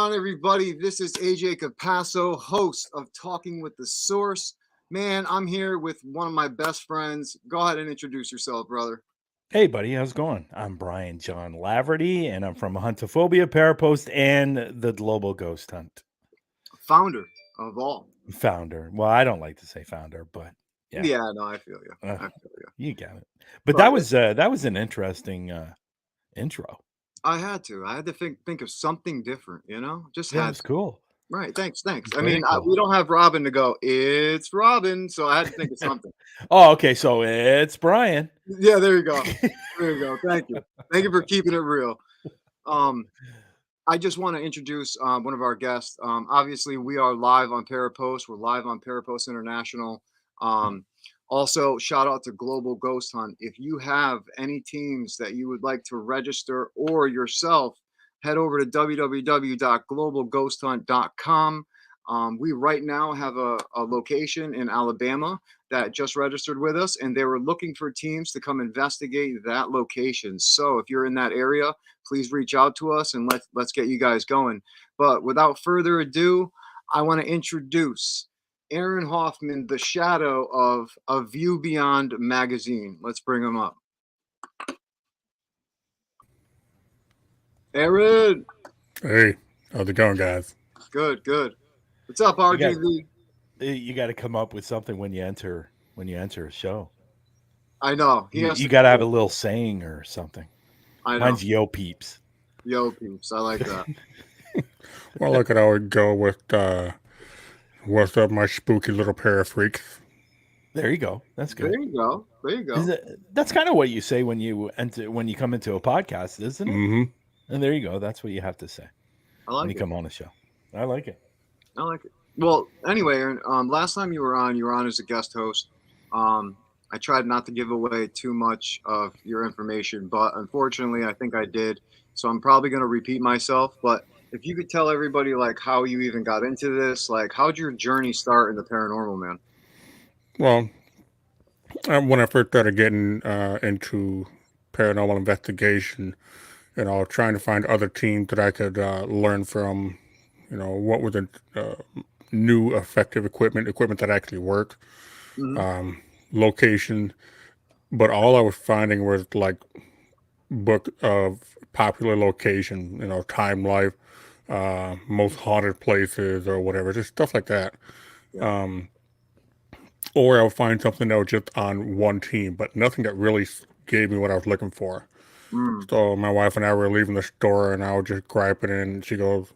on, everybody? This is AJ Capasso, host of Talking with the Source. Man, I'm here with one of my best friends. Go ahead and introduce yourself, brother. Hey, buddy, how's it going? I'm Brian John Laverty, and I'm from Huntophobia, Parapost, and the Global Ghost Hunt Founder of all. founder. Well, I don't like to say founder, but yeah, Yeah, no, I feel you. uh, I feel you. you got it. But But that was an interesting intro. I had to. I had to think of something different, Just Yeah, it had was to. cool. Right. Thanks. I Very mean, cool. we don't have Robin to go, it's Robin. So I had to think of something. Oh, okay. So it's Brian. Yeah, there you go. There you go. Thank you. Thank you for keeping it real. Um, I just want to introduce one of our guests. Obviously, we are live on Parapost. We're live on Parapost International. Um, Also, shout out to Global Ghost Hunt. If you have any teams that you would like to register or yourself, head over to www.globalghosthunt.com. We right now have a location in Alabama that just registered with us, and they were looking for teams to come investigate that location. So if you're in that area, please reach out to us and let's get you guys going. But without further ado, I want to introduce Aaron Hoffman, the shadow of A View Beyond magazine. Let's bring him up. Aaron, Hey, how's it going, guys? good. What's up, You got RGV? you got to come up with something when you enter a show. I know he You, has you to. got to have a little saying or something. I know. Mine's yo peeps. Yo, peeps, I like that. Well, I could always go with what's up, my spooky little pair of freaks. There you go. That's There good. you go. There you go. That's kind of what you say when you come into a podcast, isn't it? Mm-hmm. And there you go. That's what you have to say I when like you it. come on a show. I like it. I like it. Well, anyway, Aaron, last time you were on as a guest host. I tried not to give away too much of your information, but unfortunately, I think I did. So I'm probably going to repeat myself. But if you could tell everybody like how you even got into this, like how'd your journey start in the paranormal, man? Well, when I first started getting into paranormal investigation, trying to find other teams that I could learn from, what was the new effective equipment that actually worked, Hmm. location, but all I was finding was like book of popular location, time life, most haunted places or whatever, just stuff like that. Yeah. Or I'll find something that was just on one team, but nothing that really gave me what I was looking for. Mm. So my wife and I were leaving the store, and I was just griping, and she goes,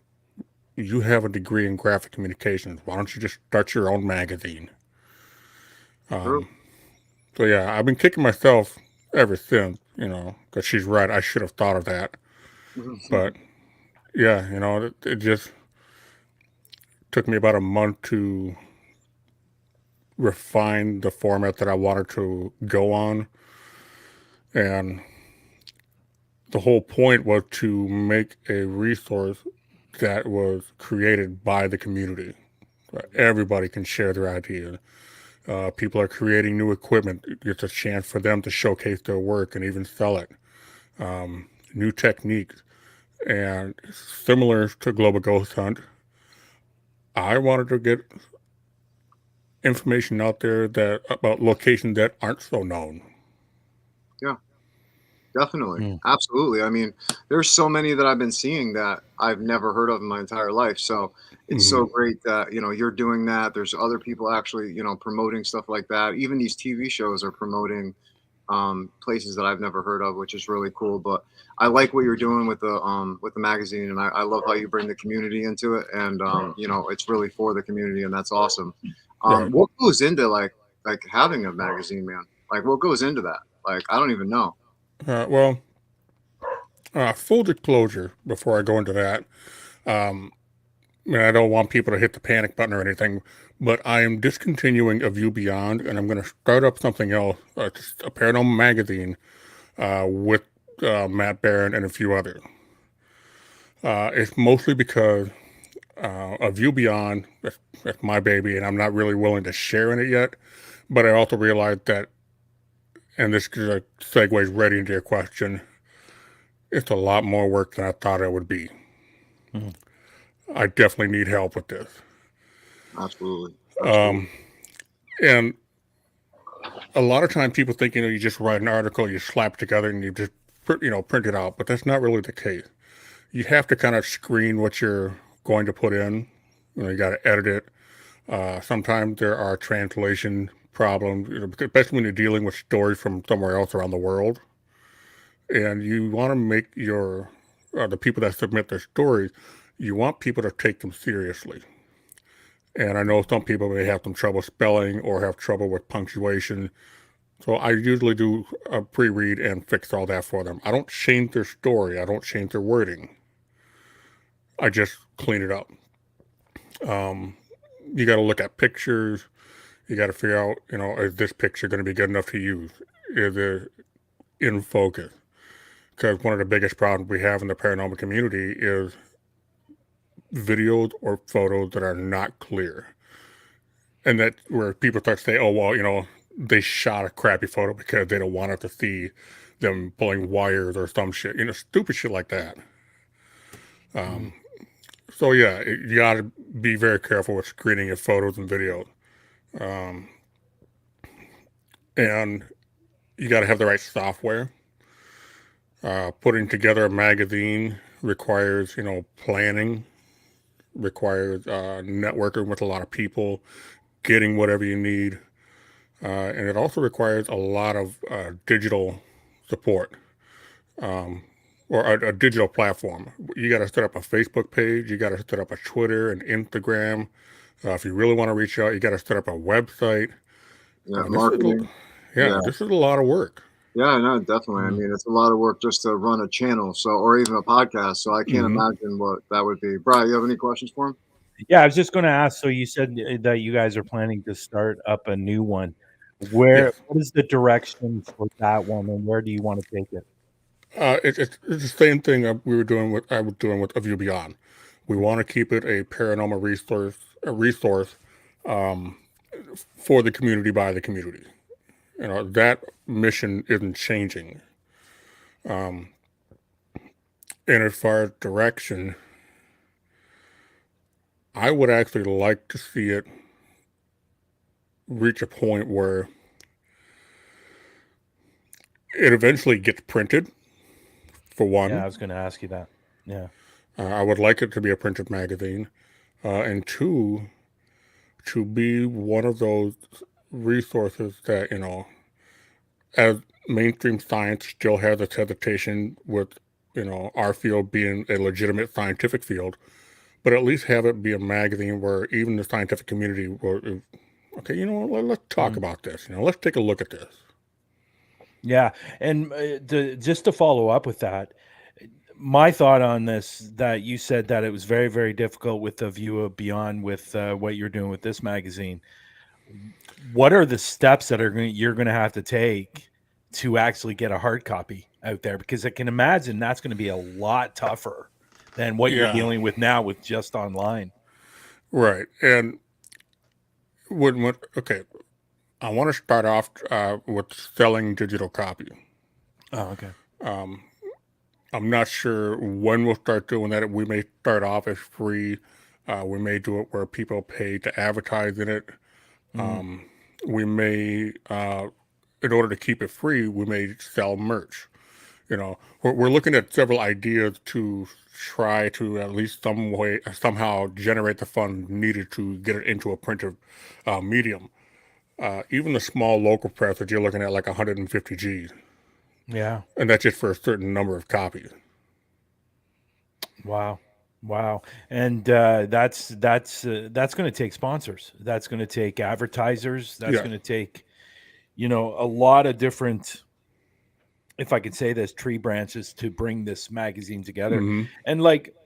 "You have a degree in graphic communications. Why don't you just start your own magazine?" True. So yeah, I've been kicking myself ever since, because she's right. I should have thought of that. But yeah, it just took me about a month to refine the format that I wanted to go on. And the whole point was to make a resource that was created by the community. Everybody can share their ideas. People are creating new equipment. It's a chance for them to showcase their work and even sell it. New techniques. And similar to Global Ghost Hunt, I wanted to get information out there that about locations that aren't so known. Yeah. Definitely. Hmm. Absolutely. I mean, there's so many that I've been seeing that I've never heard of in my entire life. So it's Mm-hmm. so great that, you're doing that. There's other people actually, promoting stuff like that. Even these TV shows are promoting places that I've never heard of, which is really cool. But I like what you're doing with the magazine, and I love how you bring the community into it. And it's really for the community, and that's awesome. Right. What goes into like having a magazine, man? Like what goes into that? Like I don't even know. Well, full disclosure before I go into that. I don't want people to hit the panic button or anything, but I am discontinuing A View Beyond, and I'm going to start up something else, just a paranormal magazine with Matt Barron and a few others. It's mostly because A View Beyond, that's my baby, and I'm not really willing to share in it yet. But I also realized that, and this segues right into your question, it's a lot more work than I thought it would be. Hmm. I definitely need help with this. Absolutely. And a lot of times people think, you just write an article, you slap it together, and you just print it out. But that's not really the case. You have to kind of screen what you're going to put in. You got to edit it. Sometimes there are translation problems, especially when you're dealing with stories from somewhere else around the world. And you want to make the people that submit their stories, you want people to take them seriously. And I know some people may have some trouble spelling or have trouble with punctuation. So I usually do a pre-read and fix all that for them. I don't change their story. I don't change their wording. I just clean it up. You got to look at pictures. You got to figure out, is this picture going to be good enough to use? Is it in focus? Because one of the biggest problems we have in the paranormal community is videos or photos that are not clear. And that's where people start to say, oh, well, they shot a crappy photo because they don't want us to see them pulling wires or some shit, stupid shit like that. So yeah, you got to be very careful with screening your photos and videos. And you got to have the right software. Putting together a magazine requires, planning, requires networking with a lot of people, getting whatever you need. And it also requires a lot of digital support, or a digital platform. You got to set up a Facebook page. You got to set up a Twitter and Instagram. If you really want to reach out, you got to set up a website. Yeah, marketing. This is a lot of work. Yeah, no, definitely. I mean, it's a lot of work just to run a channel, or even a podcast. So I can't imagine what that would be. Brian, you have any questions for him? Yeah, I was just going to ask. So you said that you guys are planning to start up a new one. What is the direction for that one, and where do you want to take it? It's the same thing I was doing with A View Beyond. We want to keep it a paranormal resource for the community by the community. That mission isn't changing. And as far as direction, I would actually like to see it reach a point where it eventually gets printed, for one. Yeah, I was going to ask you that. Yeah. I would like it to be a printed magazine. And two, to be one of those resources that, as mainstream science still has its hesitation with, our field being a legitimate scientific field, but at least have it be a magazine where even the scientific community will, okay, let's talk about this. Let's take a look at this. Yeah. And just to follow up with that, my thought on this, that you said that it was very, very difficult with the View Beyond with what you're doing with this magazine. What are the steps that you're going to have to take to actually get a hard copy out there? Because I can imagine that's going to be a lot tougher than what you're dealing with now with just online. Right. And okay, I want to start off with selling digital copy. Oh, okay. I'm not sure when we'll start doing that. We may start off as free. We may do it where people pay to advertise in it. We may, in order to keep it free, we may sell merch. We're looking at several ideas to try to at least somehow generate the funds needed to get it into a printed medium. Even the small local press that you're looking at, like 150 G's. Yeah. And that's just for a certain number of copies. Wow. And that's going to take sponsors. That's going to take advertisers. That's going to take, a lot of different, if I could say this, tree branches to bring this magazine together.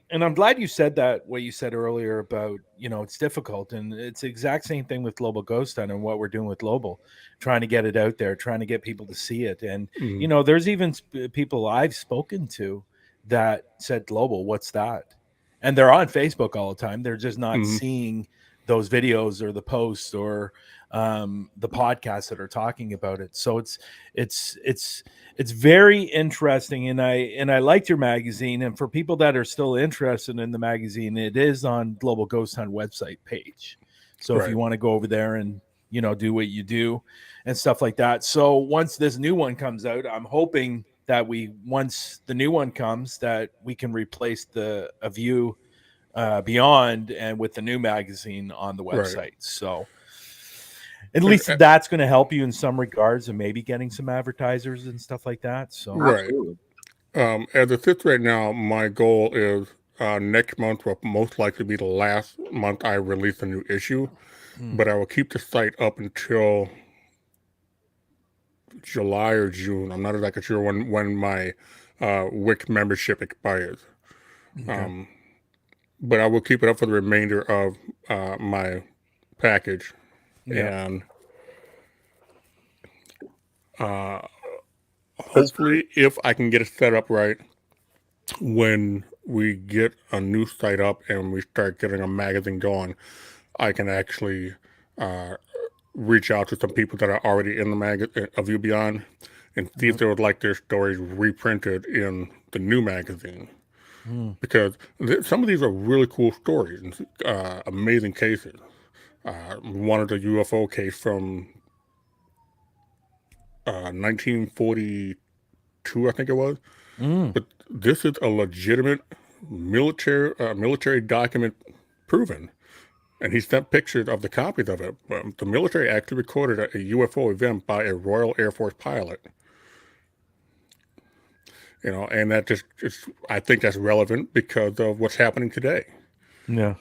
And I'm glad you said that, what you said earlier about, it's difficult. And it's the exact same thing with Global Ghost Hunt and what we're doing with Global, trying to get it out there, trying to get people to see it. And, there's even people I've spoken to that said, Global, what's that? And they're on Facebook all the time. They're just not seeing those videos or the posts or the podcasts that are talking about it. So it's very interesting, and I liked your magazine. And for people that are still interested in the magazine, it is on Global Ghost Hunt website page. So if you want to go over there and do what you do and stuff like that. So once this new one comes out, I'm hoping that once the new one comes, that we can replace A View Beyond and with the new magazine on the website. Right. So at least that's going to help you in some regards, and maybe getting some advertisers and stuff like that. So right. As it sits right now, my goal is next month will most likely be the last month I release a new issue, but I will keep the site up until July or June. I'm not exactly sure when my Wix membership expires. Okay. But I will keep it up for the remainder of my package. Yeah. And hopefully, if I can get it set up right, when we get a new site up and we start getting a magazine going, I can actually reach out to some people that are already in the magazine, A View Beyond, and see if they would like their stories reprinted in the new magazine. Because some of these are really cool stories, and amazing cases. One of the UFO case from 1942, I think it was. But this is a legitimate military document proven. And he sent pictures of the copies of it. The military actually recorded a UFO event by a Royal Air Force pilot. And that just I think that's relevant because of what's happening today. Yeah.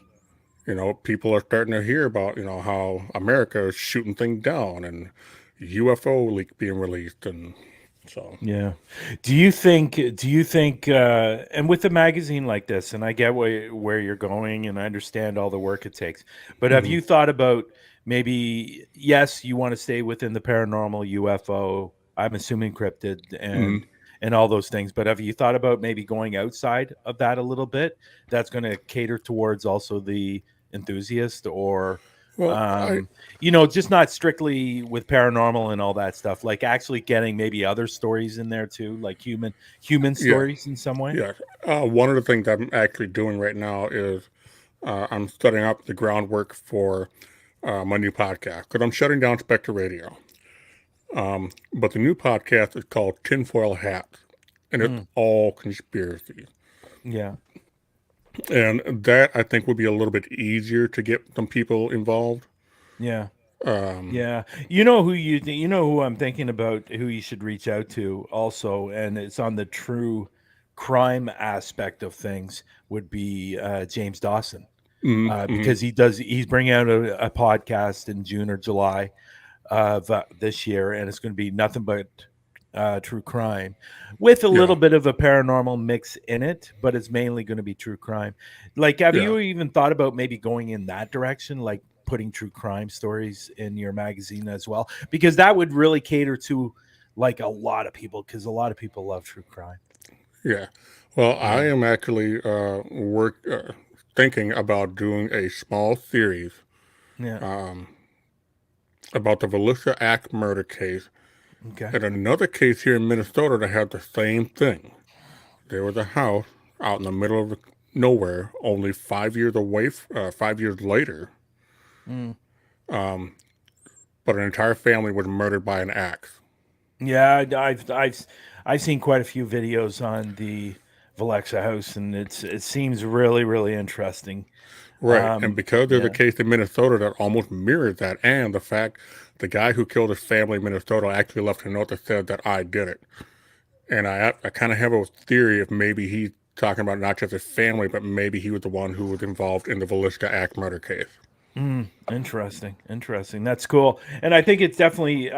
People are starting to hear about, how America is shooting things down and UFO leak being released. And so, Yeah. Do you think, and with a magazine like this, and I get where you're going and I understand all the work it takes, but have you thought about maybe, yes, you want to stay within the paranormal UFO, I'm assuming cryptid and all those things, but have you thought about maybe going outside of that a little bit? That's going to cater towards also the enthusiast, or well, just not strictly with paranormal and all that stuff, like actually getting maybe other stories in there too, like human yeah, stories in some way. yeah. One of the things I'm actually doing right now is I'm setting up the groundwork for my new podcast, because I'm shutting down Spectre Radio. But the new podcast is called Tinfoil Hats, and it's all conspiracies. Yeah. And that, I think, would be a little bit easier to get some people involved. Yeah. Yeah. Who I'm thinking about, who you should reach out to also, and it's on the true crime aspect of things, would be James Dawson. Because he's bringing out a podcast in June or July of this year, and it's going to be nothing but true crime with a little bit of a paranormal mix in it, but it's mainly going to be true crime. Like, have you even thought about maybe going in that direction, like putting true crime stories in your magazine as well? Because that would really cater to like a lot of people, because a lot of people love true crime. Yeah. Well, I am actually thinking about doing a small series about the Volusia Act murder case. Okay. And another case here in Minnesota that had the same thing. There was a house out in the middle of nowhere, only 5 years away, 5 years later. But an entire family was murdered by an axe. Yeah, I've seen quite a few videos on the Volusia house, and it seems really, really interesting. Right. And because there's a case in Minnesota that almost mirrors that, and the fact the guy who killed his family in Minnesota actually left a note that said that I did it. And I kind of have a theory if maybe he's talking about not just his family, but maybe he was the one who was involved in the Volusia Act murder case. Interesting. That's cool. And I think it's definitely,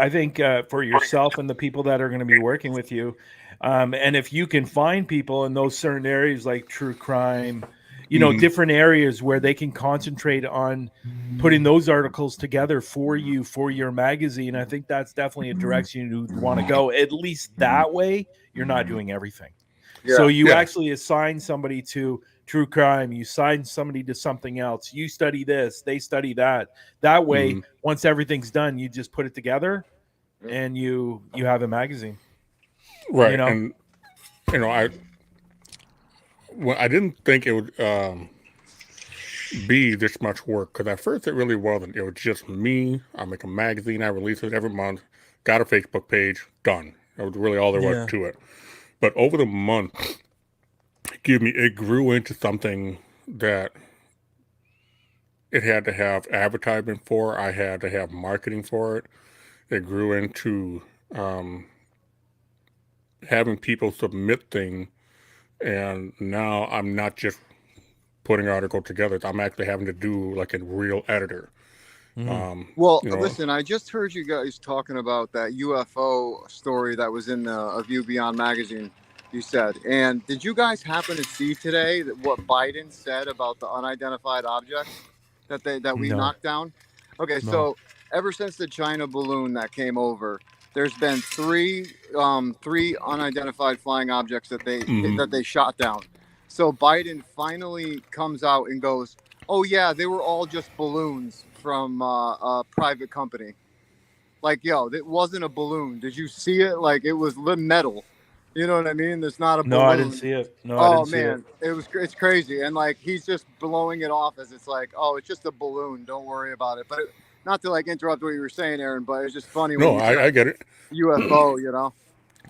for yourself and the people that are going to be working with you, and if you can find people in those certain areas like true crime, different areas where they can concentrate on putting those articles together for you, for your magazine, I think that's definitely a direction you want to go. At least that way, you're not doing everything. So you actually assign somebody to true crime. You sign somebody to something else. You study this, they study that. That way, once everything's done, you just put it together, and you have a magazine. Right, You know? and I didn't think it would be this much work, because at first it really wasn't. It was just me. I make a magazine. I release it every month. Got a Facebook page. Done. That was really all there was to it. But over the month, it grew into something that it had to have advertisement for. I had to have marketing for it. It grew into having people submit things, and now I'm not just putting an article together. I'm actually having to do like a real editor. Well, listen, I just heard you guys talking about that UFO story that was in A View Beyond magazine, you said. And did you guys happen to see today what Biden said about the unidentified objects that we knocked down? Okay, so ever since the China balloon that came over, there's been three unidentified flying objects that they shot down. So Biden finally comes out and goes, "Oh yeah, they were all just balloons from a private company." Like, yo, it wasn't a balloon. Did you see it? Like, it was metal. You know what I mean? There's not a balloon. No, I didn't see it. No, I didn't see it. It's crazy. And like, he's just blowing it off as it's like, oh, it's just a balloon. Don't worry about it. But not to like interrupt what you were saying, Aaron, but it's just funny. No, I get it. UFO, you know?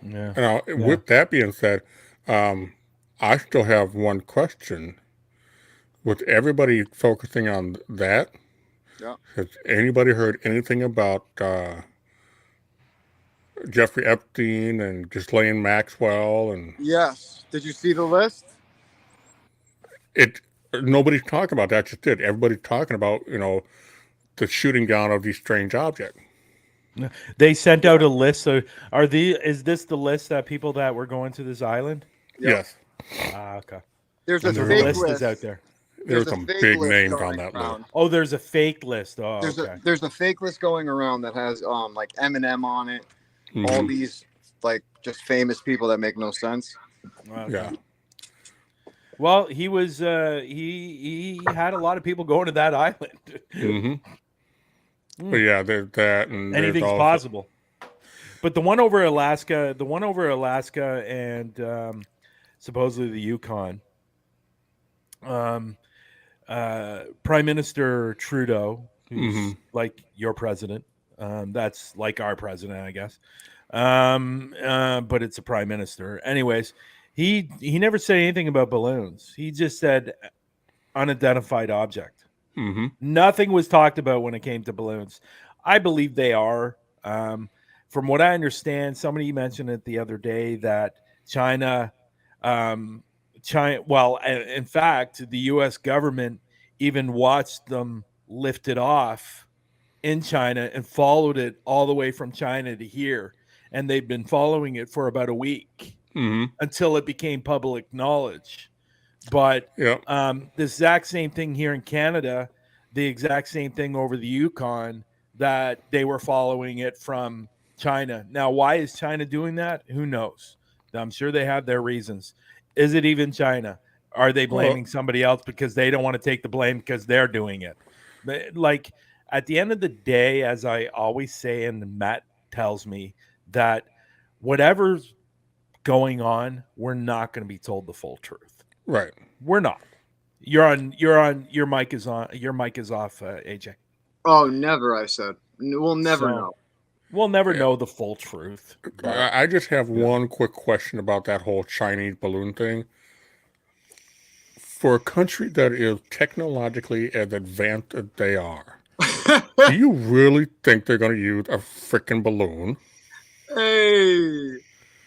Yeah. Now, with that being said, I still have one question. With everybody focusing on that, has anybody heard anything about Jeffrey Epstein and Ghislaine Maxwell? And yes, did you see the list? Nobody's talking about that. Just did. Everybody's talking about the shooting down of these strange objects. They sent out a list. So is this the list that people that were going to this island? Yes. Okay. There's a fake list is out there. There's some big names on that list. Oh, there's a fake list. Oh, there's a fake list going around that has like Eminem on it. All these like just famous people that make no sense. Okay. Yeah. Well, he was he had a lot of people going to that island. But yeah, there's that, and anything's possible. But the one over Alaska, and supposedly the Yukon. Prime Minister Trudeau, who's like your president, that's like our president, I guess. But it's a prime minister. Anyways, he never said anything about balloons. He just said unidentified object. Nothing was talked about when it came to balloons. I believe they are. From what I understand, somebody mentioned it the other day that China, well, in fact, the U.S. government even watched them lift it off in China and followed it all the way from China to here. And they've been following it for about a week until it became public knowledge. But the exact same thing here in Canada, the exact same thing over the Yukon, that they were following it from China. Now, why is China doing that? Who knows? I'm sure they have their reasons. Is it even China? Are they blaming somebody else because they don't want to take the blame because they're doing it? But, like, at the end of the day, as I always say, and Matt tells me, that whatever's going on, we're not going to be told the full truth. Right. We're not. Your mic is on. Your mic is off, AJ. Oh, never, I said. We'll never know. We'll never know the full truth. I just have one quick question about that whole Chinese balloon thing. For a country that is technologically as advanced as they are, do you really think they're going to use a freaking balloon? Hey,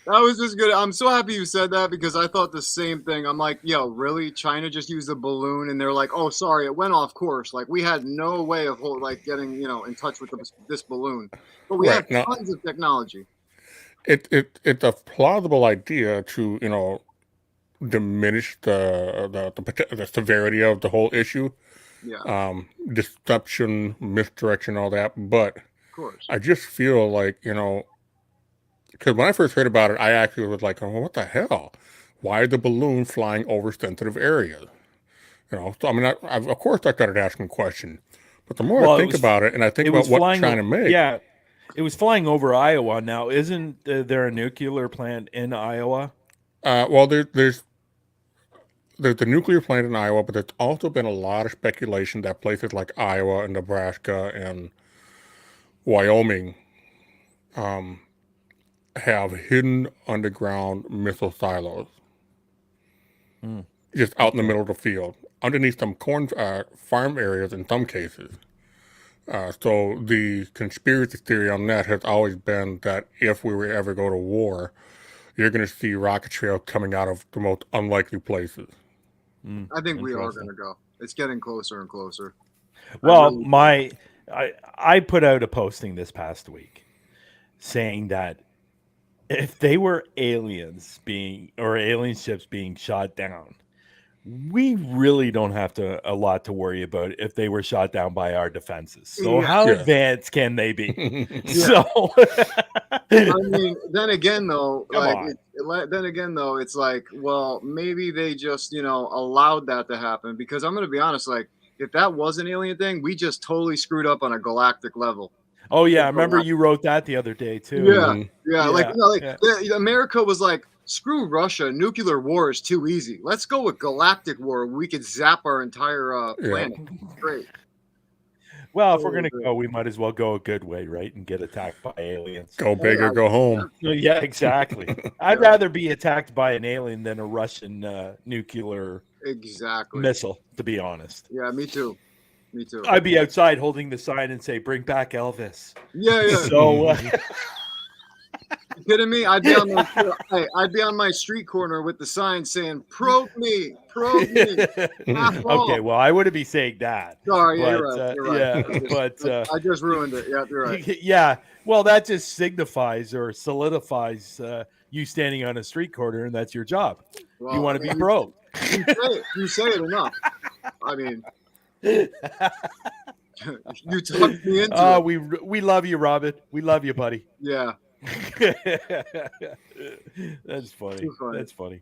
that was just good. I'm so happy you said that because I thought the same thing. I'm like, yo, really? China just used a balloon, and they're like, oh, sorry, it went off course. Like, we had no way of getting in touch with this balloon, but we had tons of technology. It's a plausible idea to diminish the severity of the whole issue. Yeah. Deception, misdirection, all that. But of course, I just feel like because when I first heard about it, I actually was like, oh, what the hell? Why is the balloon flying over sensitive areas? So I mean, of course I started asking questions, but the more I Well, think about it, and I think it about was what flying. China makes, Yeah, it was flying over Iowa. Now, isn't there a nuclear plant in Iowa? well, there's the nuclear plant in Iowa, but there's also been a lot of speculation that places like Iowa and Nebraska and Wyoming have hidden underground missile silos Hmm. just out in the Okay. middle of the field, underneath some corn farm areas in some cases. So the conspiracy theory on that has always been that if we were ever go to war, you're going to see rocket trails coming out of the most unlikely places. I think we are Interesting. going to go. It's getting closer and closer. Well, really I put out a posting this past week saying that if they were aliens being or alien ships being shot down, we really don't have a lot to worry about if they were shot down by our defenses. So Yeah. how Yeah. advanced can they be? Yeah. So I mean, then again, though, Come like, on. then again, though, it's like, well, maybe they just, allowed that to happen because I'm going to be honest, like, if that was an alien thing, we just totally screwed up on a galactic level. Oh yeah, I remember you wrote that the other day too. Yeah, Mhm. yeah, like, Yeah. America was like, screw Russia, nuclear war is too easy. Let's go with galactic war. We could zap our entire Yeah. planet. Great. Well, if we're gonna go, we might as well go a good way, right? And get attacked by aliens. Go big or go home. Yeah, exactly. I'd rather be attacked by an alien than a Russian nuclear Exactly. missile, to be honest. Yeah, me too. Me too. I'd be outside holding the sign and say, "Bring back Elvis." Yeah, yeah. So, You kidding me? I'd be on my street corner with the sign saying "Probe me, probe me." okay, well, I wouldn't be saying that. Sorry, yeah, But, you're right. yeah, but I just ruined it. Yeah, you're right. yeah, well, that just signifies or solidifies you standing on a street corner, and that's your job. Well, You want to be probed. You say it enough. I mean, you talked me into it. We love you, Robin. We love you, buddy. Yeah. That's funny. Too funny. That's funny.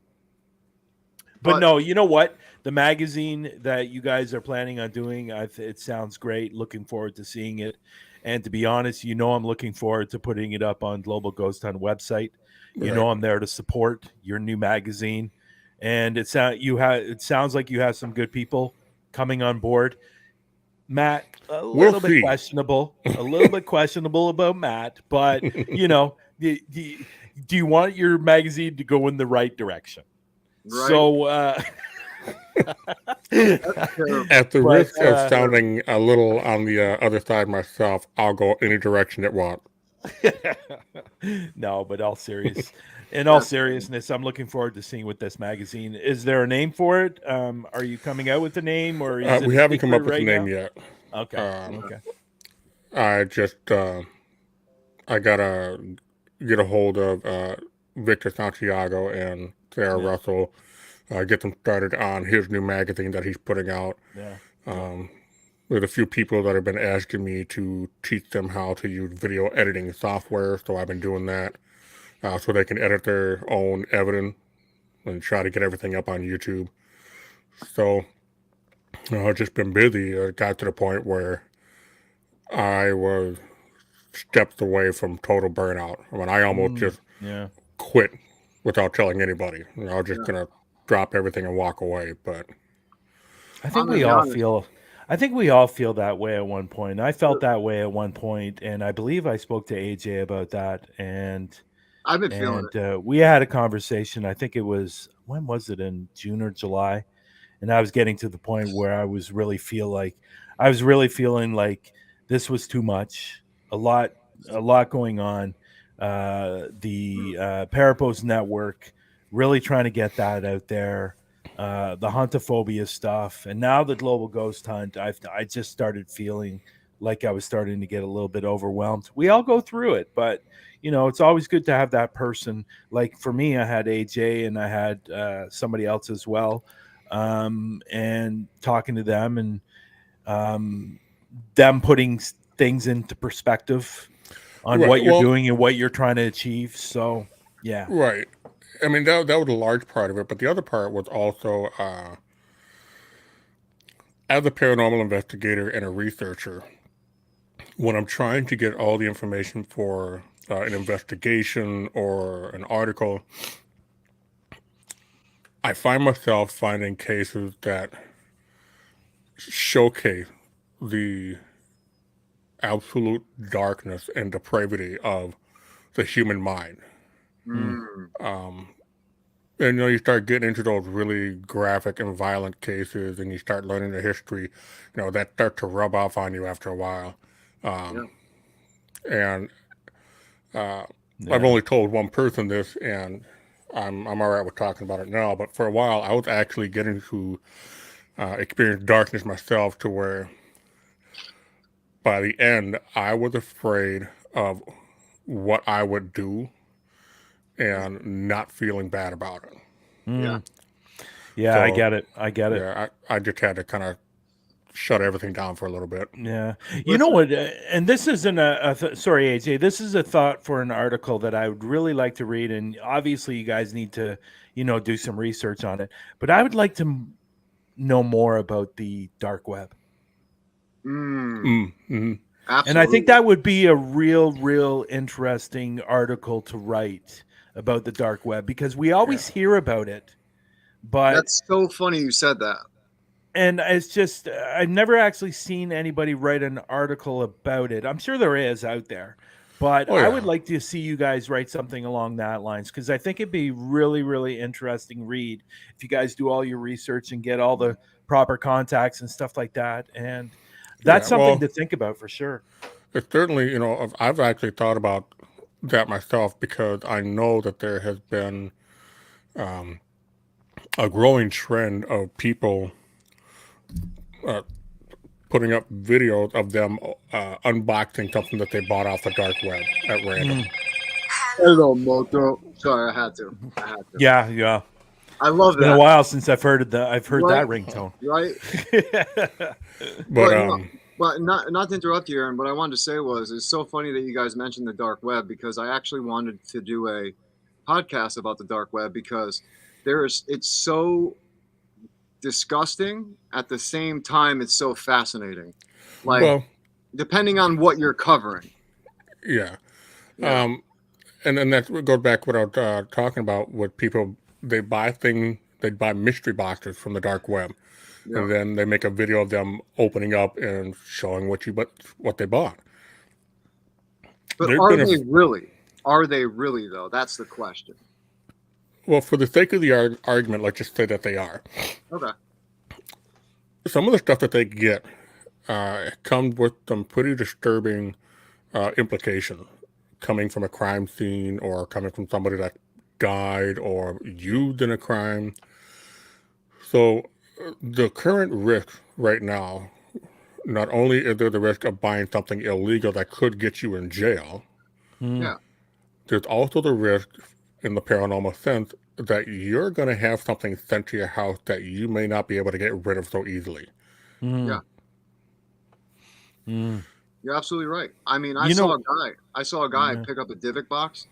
But no, you know what? The magazine that you guys are planning on doing, it sounds great. Looking forward to seeing it. And to be honest, I'm looking forward to putting it up on Global Ghost Hunt website. You know, I'm there to support your new magazine. And it sounds like you have some good people coming on board. Matt, a little bit questionable about Matt, but do you want your magazine to go in the right direction? Right. So, at the risk of sounding a little on the other side myself, I'll go any direction it wants. No, but in all seriousness, I'm looking forward to seeing what this magazine. Is there a name for it? Are you coming out with a name, or is we haven't come up with a name yet? Okay. Okay. I just I gotta get a hold of Victor Santiago and Sarah Russell, get them started on his new magazine that he's putting out. Yeah. There's a few people that have been asking me to teach them how to use video editing software, so I've been doing that so they can edit their own evidence and try to get everything up on YouTube. So I've just been busy. It got to the point where I was steps away from total burnout. I mean, I almost just quit without telling anybody. I was just going to drop everything and walk away. But I think we all feel that way at one point. I felt that way at one point, and I believe I spoke to AJ about that. And I've been feeling it. We had a conversation. I think when was it, in June or July? And I was getting to the point where I was really feeling like this was too much. A lot going on. The Parapost network, really trying to get that out there. The huntophobia stuff, and now the global ghost hunt. I just started feeling like I was starting to get a little bit overwhelmed. We all go through it, but it's always good to have that person. Like for me, I had AJ and I had somebody else as well, and talking to them and them putting things into perspective on what you're doing and what you're trying to achieve. So, yeah. Right. I mean, that was a large part of it, but the other part was also as a paranormal investigator and a researcher, when I'm trying to get all the information for an investigation or an article, I find myself finding cases that showcase the absolute darkness and depravity of the human mind. Mm. And you start getting into those really graphic and violent cases, and you start learning the history. That start to rub off on you after a while. Yeah. And Yeah. I've only told one person this, and I'm all right with talking about it now. But for a while, I was actually getting to experience darkness myself, to where by the end, I was afraid of what I would do and not feeling bad about it. Yeah. Yeah, So, I get it. Yeah, I just had to kind of shut everything down for a little bit. Yeah. You know what? And this isn't sorry, AJ, this is a thought for an article that I would really like to read. And obviously, you guys need to, do some research on it. But I would like to know more about the dark web. Absolutely. And I think that would be a real interesting article to write about the dark web, because we always hear about it. But that's so funny you said that. And it's just, I've never actually seen anybody write an article about it. I'm sure there is out there, but I would like to see you guys write something along that lines, because I think it'd be really interesting read if you guys do all your research and get all the proper contacts and stuff like that. And that's something to think about for sure. It's certainly, I've actually thought about that myself, because I know that there has been a growing trend of people putting up videos of them unboxing something that they bought off the dark web at random. Hello, Moto. Sorry, I had to. Yeah. I love that. It's been a while since I've heard that ringtone. Right. But not to interrupt you, Aaron. What I wanted to say was, it's so funny that you guys mentioned the dark web, because I actually wanted to do a podcast about the dark web, because it's so disgusting, at the same time it's so fascinating, depending on what you're covering. And then that goes back what I was talking about with people. They buy mystery boxes from the dark web, and then they make a video of them opening up and showing what they bought. But are they really though? That's the question. Well, for the sake of the argument, let's just say that they are. Okay. Some of the stuff that they get comes with some pretty disturbing implications, coming from a crime scene, or coming from somebody that died or used in a crime. So the current risk right now, not only is there the risk of buying something illegal that could get you in jail, there's also the risk, in the paranormal sense, that you're going to have something sent to your house that you may not be able to get rid of so easily. You're absolutely right. I mean, I saw a guy pick up a Divock box,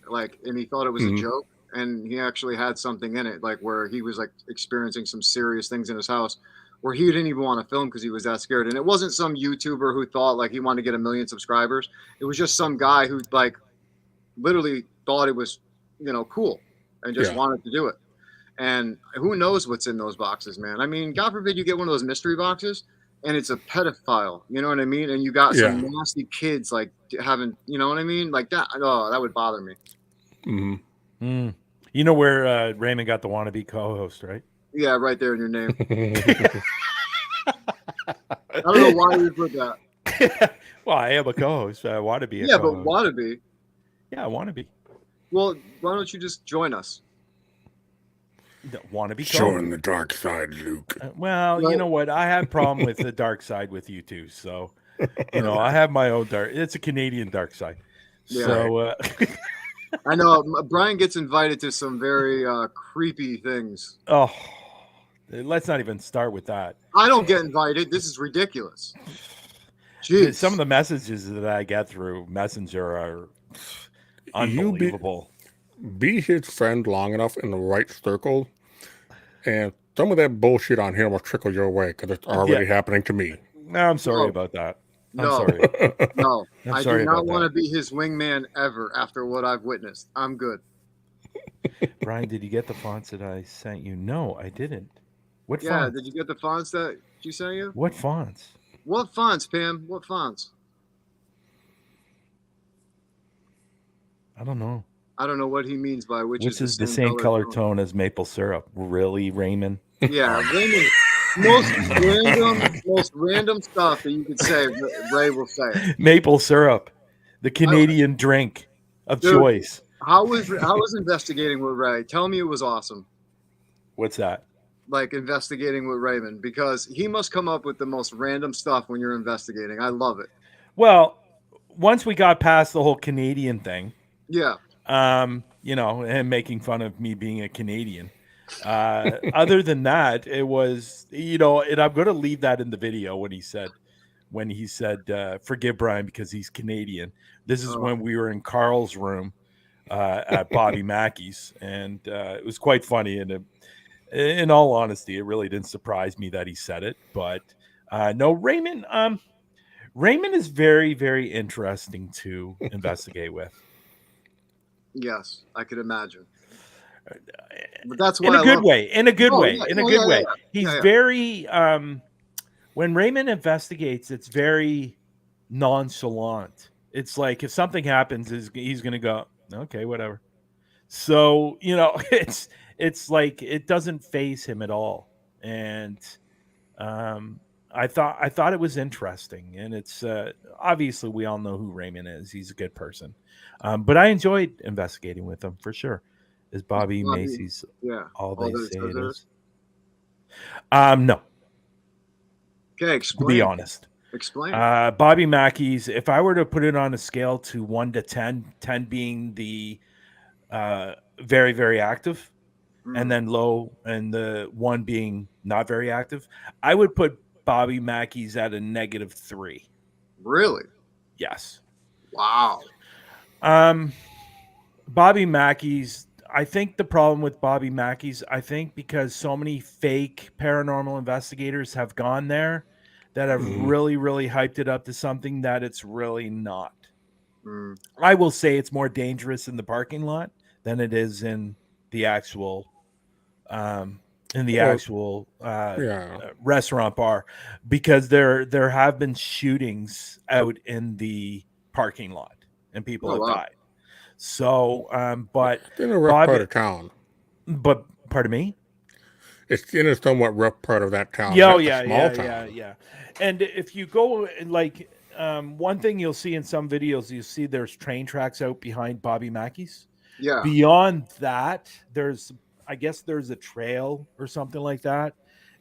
and he thought it was a joke, and he actually had something in it, where he was experiencing some serious things in his house, where he didn't even want to film because he was that scared. And it wasn't some YouTuber who thought he wanted to get 1 million subscribers. It was just some guy who literally thought it was, cool, and just wanted to do it. And who knows what's in those boxes, man? I mean, God forbid you get one of those mystery boxes and it's a pedophile, you know what I mean? And you got some nasty kids having, you know what I mean? Like that. Oh, that would bother me. You know where Raymond got the wannabe co-host, right? Yeah, right there in your name. I don't know why you put that. Well, I am a co-host. I want to be a co-host. But wannabe. Yeah, I want to be. Well, why don't you just join us? Want to be showing the dark side, Luke. You know what? I have a problem with the dark side with you too. So, I have my own dark. It's a Canadian dark side. Yeah. So, I know Brian gets invited to some very creepy things. Oh, let's not even start with that. I don't get invited. This is ridiculous. Jeez. Some of the messages that I get through Messenger are unbelievable. Be his friend long enough in the right circle, and some of that bullshit on here will trickle your way because it's already happening to me. No, I'm sorry No. about that. I'm No, sorry. no. I'm I do sorry not about want to that. be his wingman ever after what I've witnessed. I'm good. Brian, did you get the fonts that I sent you? No, I didn't. What Yeah, fonts? did you get the fonts that she sent you? What fonts? What fonts, Pam? What fonts? I don't know. I don't know what he means by which Which is is the same color tone as maple syrup. Really, Raymond? Yeah, Raymond. Most random stuff that you could say. Ray will say it. Maple syrup, the I, Canadian drink of dude, choice. how was investigating with Ray? Tell me it was awesome. What's that? Like investigating with Raymond, because he must come up with the most random stuff when you're investigating. I love it. Well, once we got past the whole Canadian thing, Yeah. and making fun of me being a Canadian. Other than that, it was, and I'm going to leave that in the video when he said, forgive Brian because he's Canadian. This is when we were in Carl's room at Bobby Mackey's, and it was quite funny. And in all honesty, it really didn't surprise me that he said it. But no, Raymond is very, very interesting to investigate with. Yes, I could imagine. But that's why In a good way. He's yeah. very when Raymond investigates, it's very nonchalant. It's like if something happens, he's going to go, okay, whatever. So it's like it doesn't faze him at all, and I thought it was interesting, and it's obviously we all know who Raymond is. He's a good person, but I enjoyed investigating with him for sure. Is Bobby Macy's all they say it is? No. Okay, explain. To be honest. Explain. Bobby Mackey's, if I were to put it on a scale to 1 to 10, 10 being the very, very active, and then low, and the 1 being not very active, I would put Bobby Mackey's at a -3. Really? Yes. Wow. Bobby Mackey's, I think the problem with Bobby Mackey's, because so many fake paranormal investigators have gone there that have really, really hyped it up to something that it's really not. I will say it's more dangerous in the parking lot than it is in the actual restaurant bar, because there have been shootings out in the parking lot and people have died. So, but it's in a rough part of town. But pardon me? It's in a somewhat rough part of that town. Yeah. And if you go, like, one thing you'll see in some videos, you see there's train tracks out behind Bobby Mackey's. Yeah. Beyond that, there's a trail or something like that,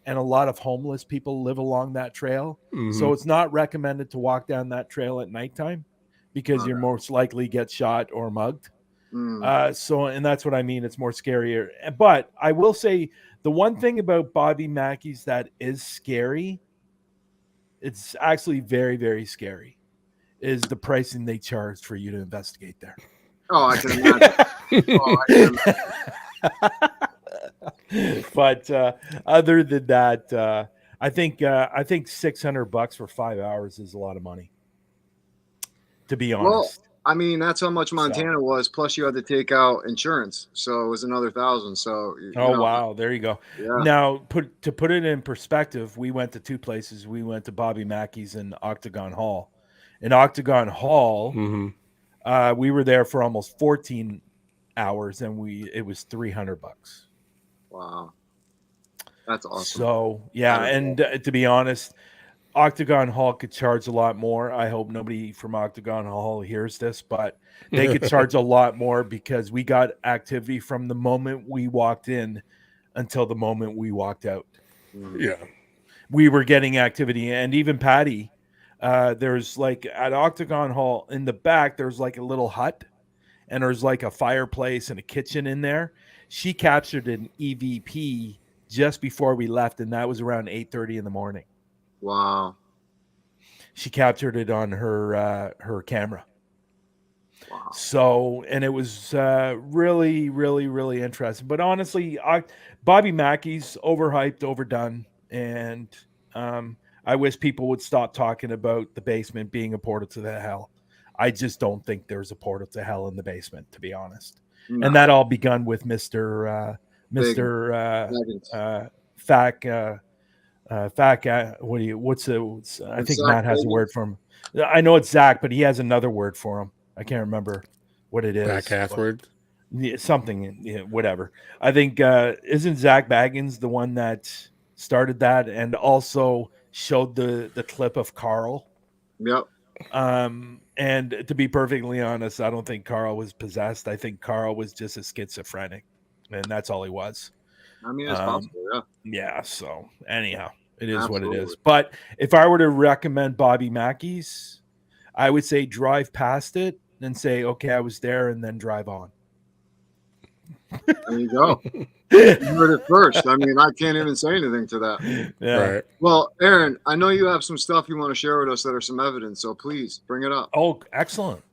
and a lot of homeless people live along that trail. So it's not recommended to walk down that trail at nighttime, because you're most likely get shot or mugged. And that's what I mean. It's more scarier. But I will say the one thing about Bobby Mackey's that is scary, it's actually very, very scary, is the pricing they charge for you to investigate there. Oh, I can imagine. But other than that, I think $600 for 5 hours is a lot of money, to be honest. Well, I mean, that's how much Montana was. Plus, you had to take out insurance, so it was another $1,000. So, wow, there you go. Yeah. Now, to put it in perspective, we went to 2 places. We went to Bobby Mackey's and Octagon Hall. In Octagon Hall, we were there for almost 14 hours, and it was $300. Wow, that's awesome. So and to be honest, Octagon Hall could charge a lot more. I hope nobody from Octagon Hall hears this, but they could charge a lot more, because we got activity from the moment we walked in until the moment we walked out. Yeah. We were getting activity. And even Patty, there's like at Octagon Hall in the back, there's like a little hut, and there's like a fireplace and a kitchen in there. She captured an EVP just before we left, and that was around 8:30 in the morning. Wow. She captured it on her camera. Wow. So, and it was really, really, really interesting. But honestly, Bobby Mackey's overhyped, overdone, and I wish people would stop talking about the basement being a portal to the hell. I just don't think there's a portal to hell in the basement, to be honest. No. And that all begun with Mister Big Mister Dragons. Fac. What's I think Zach Matt has a Bagans? word for him. I know it's Zach, but he has another word for him. I can't remember what it is. Back afterwards. Yeah, something, yeah, whatever. I think isn't Zach Baggins the one that started that and also showed the clip of Carl? Yep. And to be perfectly honest, I don't think Carl was possessed. I think Carl was just a schizophrenic, and that's all he was. I mean, it's possible. Yeah. Yeah. So anyhow, it is what it Absolutely. is. But if I were to recommend Bobby Mackey's, I would say drive past it and say, okay, I was there, and then drive on. There you go. You heard it first. I mean, I can't even say anything to that. Yeah. Right. Well, Aaron, I know you have some stuff you want to share with us that are some evidence, so please bring it up. Oh, excellent.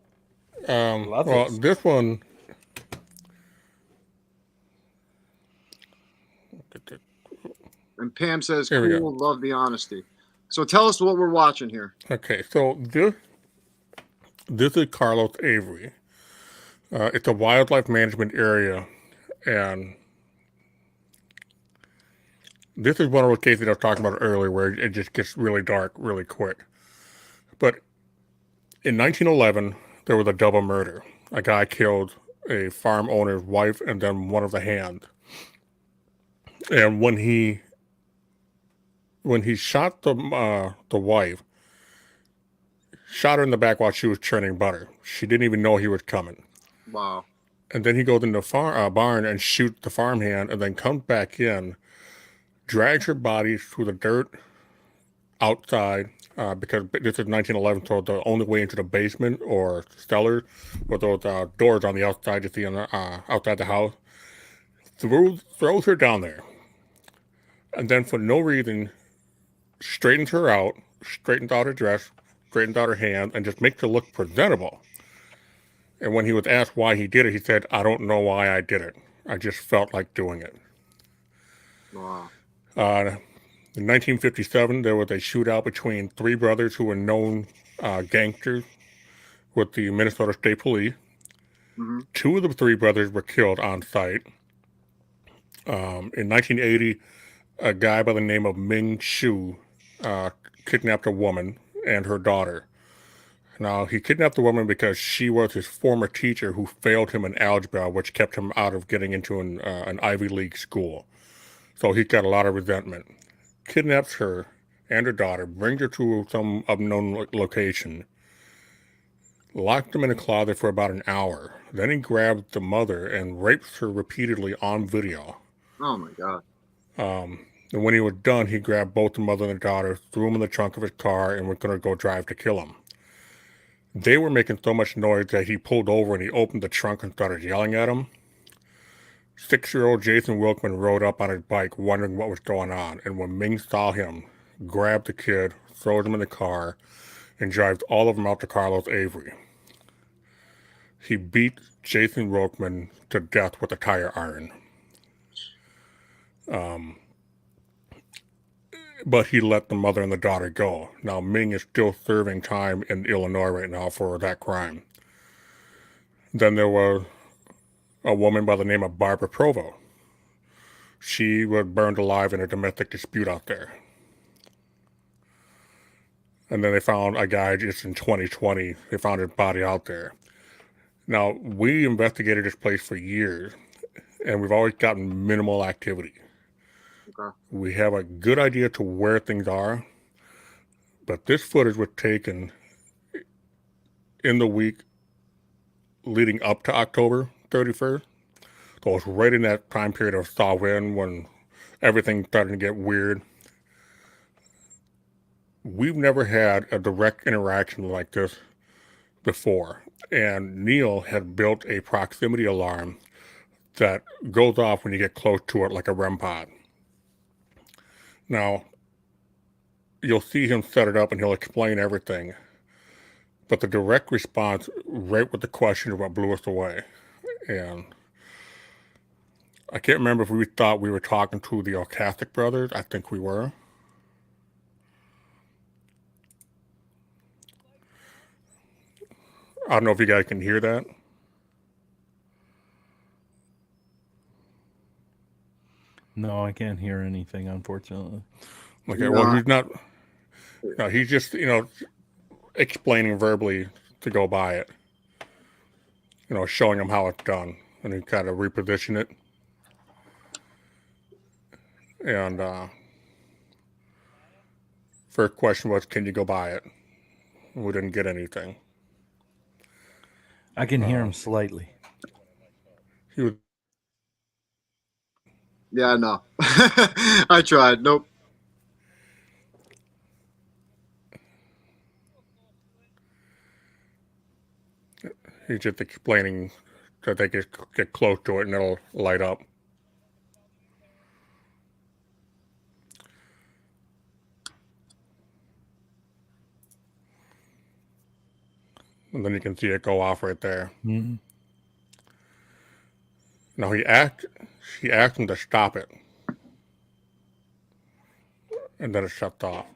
Love Well, this one. And Pam says, Here we go. cool, love the honesty. So tell us what we're watching here. Okay, so this is Carlos Avery. It's a wildlife management area, and this is one of those cases I was talking about earlier where it just gets really dark really quick. But in 1911, there was a double murder. A guy killed a farm owner's wife and then one of the hands. And when he shot the wife, shot her in the back while she was churning butter. She didn't even know he was coming. Wow. And then he goes in the barn and shoots the farmhand and then comes back in, drags her body through the dirt outside, because this is 1911, so the only way into the basement or cellar were those doors on the outside you see on outside the house. Throws her down there. And then for no reason, straightens her out, straightens out her dress, straightens out her hand, and just makes her look presentable. And when he was asked why he did it, he said, I don't know why I did it. I just felt like doing it. Wow. In 1957, there was a shootout between three brothers who were known gangsters with the Minnesota State Police. Mm-hmm. Two of the three brothers were killed on site. In 1980, a guy by the name of Ming Shu kidnapped a woman and her daughter. Now, he kidnapped the woman because she was his former teacher who failed him in algebra, which kept him out of getting into an Ivy League school. So he got a lot of resentment. Kidnaps her and her daughter, brings her to some unknown location, locked them in a closet for about an hour. Then he grabs the mother and rapes her repeatedly on video. Oh, my God. And when he was done, he grabbed both the mother and the daughter, threw them in the trunk of his car, and was going to go drive to kill them. They were making so much noise that he pulled over and he opened the trunk and started yelling at them. 6-year-old Jason Wilkman rode up on his bike wondering what was going on, and when Ming saw him, grabbed the kid, throws him in the car, and drives all of them out to Carlos Avery. He beat Jason Wilkman to death with a tire iron. But he let the mother and the daughter go. Now, Ming is still serving time in Illinois right now for that crime. Then there was a woman by the name of Barbara Provo. She was burned alive in a domestic dispute out there. And then they found a guy just in 2020. They found his body out there. Now, we investigated this place for years, and we've always gotten minimal activity. Okay. We have a good idea to where things are, but this footage was taken in the week leading up to October 31st. So it's right in that time period of Samhain when everything started to get weird. We've never had a direct interaction like this before, and Neil had built a proximity alarm that goes off when you get close to it like a REM pod. Now, you'll see him set it up and he'll explain everything. but the direct response right with the question of what blew us away. And I can't remember if we thought we were talking to the Ocastic brothers. I think we were. I don't know if you guys can hear that. No, I can't hear anything, unfortunately. Okay, well, he's not. No, he's just, explaining verbally to go by it. Showing him how it's done. And he kind of reposition it. And first question was, can you go by it? And we didn't get anything. I can hear him slightly. He was, Yeah, no. I tried. Nope. he's just explaining that they get close to it and it'll light up. And then you can see it go off right there. Mm-hmm. Now she asked him to stop it. And then it shuts off.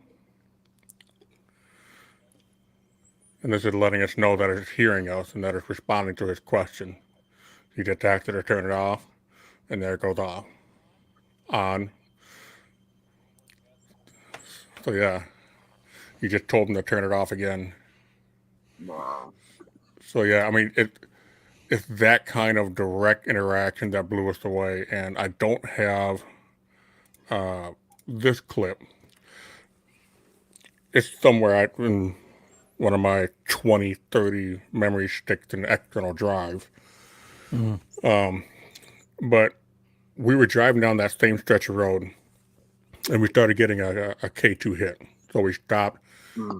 And this is letting us know that it's hearing us and that it's responding to his question. He just asked it to turn it off, and there it goes off. On. So yeah, you just told him to turn it off again. Wow. So yeah, I mean, it's that kind of direct interaction that blew us away. And I don't have this clip. It's somewhere in one of my 20, 30 memory sticks in the external drive. Mm-hmm. But we were driving down that same stretch of road, and we started getting a K2 hit. So we stopped,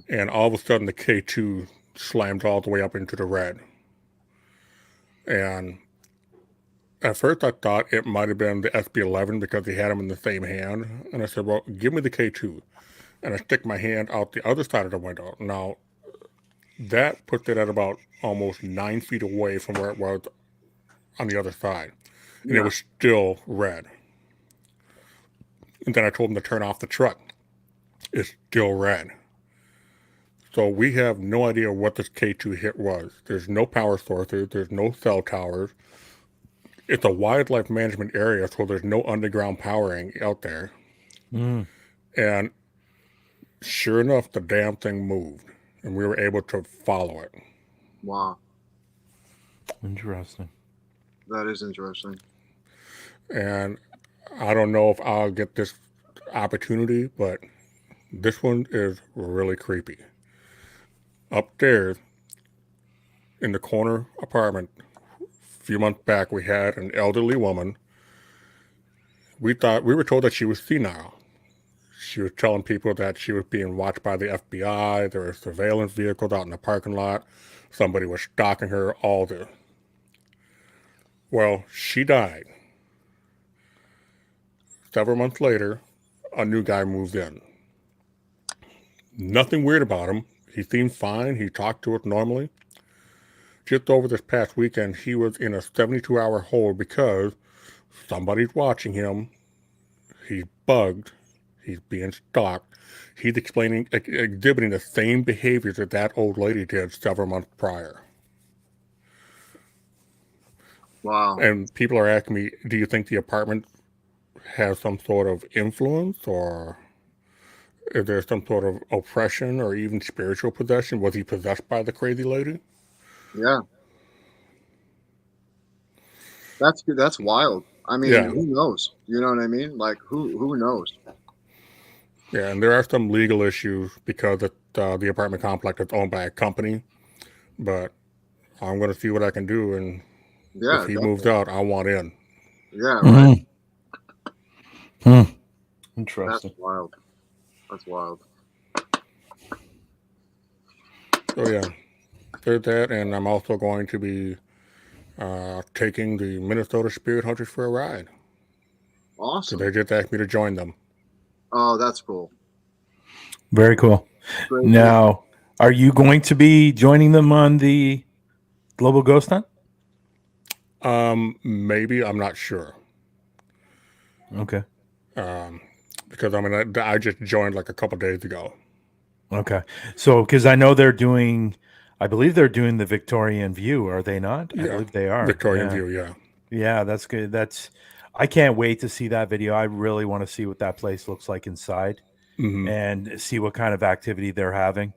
and all of a sudden the K2 slammed all the way up into the red. And at first I thought it might have been the SB11 because they had them in the same hand. And I said, well, give me the K2. And I stick my hand out the other side of the window. Now, that puts it at about almost 9 feet away from where it was on the other side. And it was still red. And then I told him to turn off the truck. It's still red. So we have no idea what this K2 hit was. There's no power sources. There's no cell towers. It's a wildlife management area, so there's no underground powering out there. Mm. And sure enough, the damn thing moved. And we were able to follow it. Wow. Interesting. That is interesting. And I don't know if I'll get this opportunity, but this one is really creepy. Upstairs, in the corner apartment, a few months back, we had an elderly woman. We were told that she was senile. She was telling people that she was being watched by the FBI. There were surveillance vehicles out in the parking lot. Somebody was stalking her, all this. Well, she died. Several months later, a new guy moved in. Nothing weird about him. He seemed fine. He talked to us normally. Just over this past weekend, he was in a 72-hour hold because somebody's watching him. He's bugged. He's being stalked. He's exhibiting the same behaviors that old lady did several months prior. Wow. And people are asking me, do you think the apartment has some sort of influence, or is there some sort of oppression or even spiritual possession? Was he possessed by the crazy lady? Yeah. That's wild. I mean, Who knows? You know what I mean? Like, who knows? Yeah, and there are some legal issues because the apartment complex is owned by a company. But I'm going to see what I can do, and if he moves out, I want in. Yeah, right. Interesting. That's wild. So yeah, there's that, and I'm also going to be taking the Minnesota Spirit Hunters for a ride. Awesome. So they just asked me to join them. Oh, that's cool. Very cool. Great. Now, Are you going to be joining them on the Global Ghost Hunt? Maybe, I'm not sure. Okay. Because I mean, I just joined like a couple days ago. Okay. So, because I know I believe they're doing the Victorian View, are they not? I Yeah, believe they are. Victorian Yeah. View. Yeah. Yeah, that's good. I can't wait to see that video. I really want to see what that place looks like inside Hmm. and see what kind of activity they're having.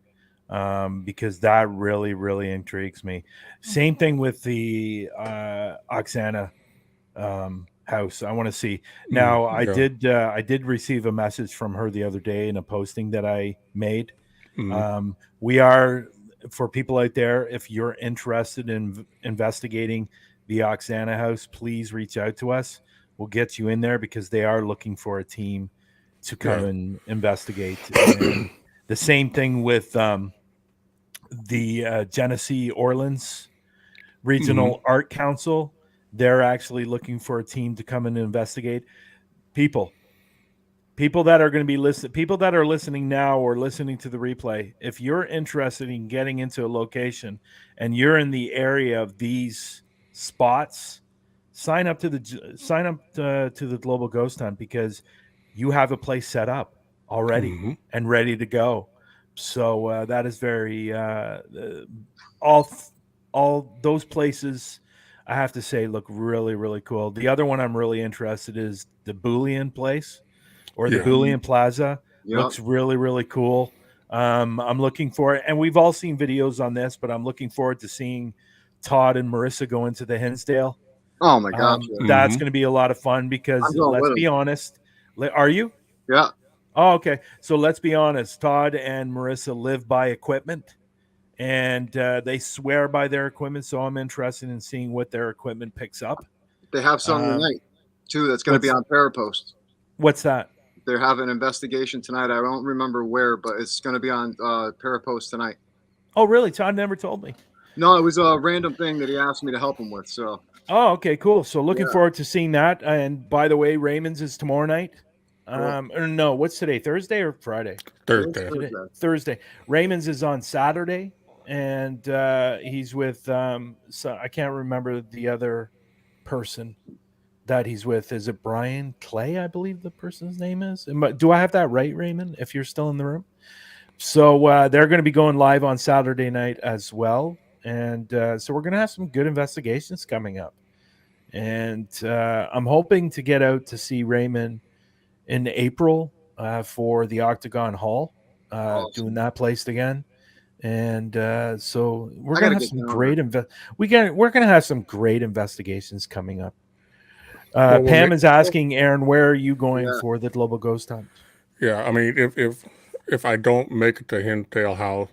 Because that really, really intrigues me. Same thing with the Oksana house. I want to see. Now, Yeah. I did receive a message from her the other day in a posting that I made. Hmm. We are, for people out there, if you're interested in investigating the Oksana house, please reach out to us. We'll get you in there because they are looking for a team to come Yeah. and investigate. And the same thing with the Genesee Orleans Hmm. Regional Art Council. They're actually looking for a team to come and investigate. People, people that are going to be people that are listening now or listening to the replay, if you're interested in getting into a location and you're in the area of these spots, sign up to the Global Ghost Hunt because you have a place set up already Hmm. and ready to go. So that is very all all those places, I have to say, look really, really cool. The other one I'm really interested is the Boolean place or the Yeah. Boolean Plaza. Yep. Looks really, really cool. I'm looking for it, and we've all seen videos on this, but I'm looking forward to seeing Todd and Marissa go into the Hinsdale. Oh my gosh. Yeah. That's Hmm. going to be a lot of fun I'm because going let's with be him. honest. Are you? Yeah. Oh, okay. So let's be honest. Todd and Marissa live by equipment, and they swear by their equipment. So I'm interested in seeing what their equipment picks up. They have something Um, tonight too that's going to be what's on Parapost. what's that? They're having an investigation tonight. I don't remember where, but it's going to be on Parapost tonight. Oh, really? Todd never told me. No, it was a random thing that he asked me to help him with. So Oh, okay, cool. So looking yeah, forward to seeing that. And by the way, Raymond's is tomorrow night. cool. Or no, what's today? Thursday or Friday? Today's Thursday. Today, Thursday. Thursday. Raymond's is on Saturday, and he's with so I can't remember the other person that he's with. Is it Brian Clay? I believe the person's name is. Do I have that right, Raymond? If you're still in the room, so they're going to be going live on Saturday night as well, and so we're going to have some good investigations coming up. And I'm hoping to get out to see Raymond in April for the Octagon Hall, doing Awesome. that place again. And so we're I got gonna to have get some down there. great we're gonna have some great investigations coming up. Well, Pam is asking Aaron, where are you going Yeah. for the Global Ghost Hunt? yeah. I mean, if I don't make it to Hinsdale House,